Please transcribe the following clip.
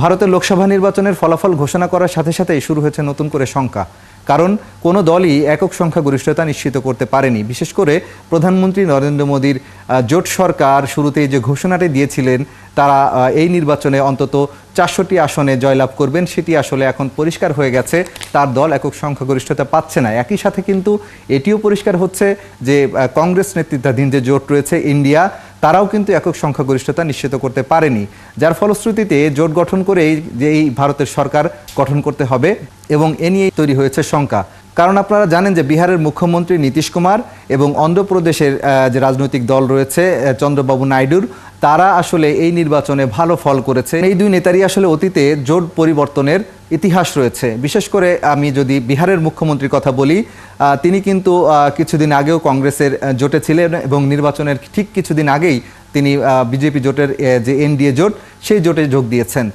ভারতের লোকসভা নির্বাচনের ফলাফল ঘোষণা করার সাথে সাথেই শুরু হয়েছে নতুন করে শঙ্কা। কারণ কোনো দলই একক সংখ্যাগরিষ্ঠতা নিশ্চিত করতে পারেনি। বিশেষ করে প্রধানমন্ত্রী নরেন্দ্র মোদীর জোট সরকার শুরুতেই যে ঘোষণাটি দিয়েছিলেন তারা এই নির্বাচনে অন্তত ৪০০টি আসনে জয়লাভ করবেন, সেটি আসলে এখন পরিষ্কার হয়ে গেছে তার দল একক সংখ্যাগরিষ্ঠতা পাচ্ছে না। একই সাথে কিন্তু এটিও পরিষ্কার হচ্ছে যে কংগ্রেস নেতৃত্বাধীন যে জোট রয়েছে ইন্ডিয়া, তারাও কিন্তু একক সংখ্যাগরিষ্ঠতা নিশ্চিত করতে পারেনি, যার ফলশ্রুতিতে জোট গঠন করেই যে এই ভারতের সরকার গঠন করতে হবে এবং এ নিয়েই তৈরি হয়েছে শঙ্কা। কারণ আপনারা জানেন যে বিহারের মুখ্যমন্ত্রী নীতিশ কুমার এবং অন্ধ্রপ্রদেশের যে রাজনৈতিক দল রয়েছে চন্দ্রবাবু নাইডুর, তারা আসলে এই নির্বাচনে ভালো ফল করেছে। এই দুই নেতারই আসলে অতীতে জোট পরিবর্তনের ইতিহাস রয়েছে। বিশেষ করে আমি যদি বিহারের মুখ্যমন্ত্রীর কথা বলি, তিনি কিন্তু কিছুদিন আগেও কংগ্রেসের জোটে ছিলেন এবং নির্বাচনের ঠিক কিছুদিন আগেই তিনি বিজেপি জোটের যে এনডিএ জোট, সেই জোটে যোগ দিয়েছেন।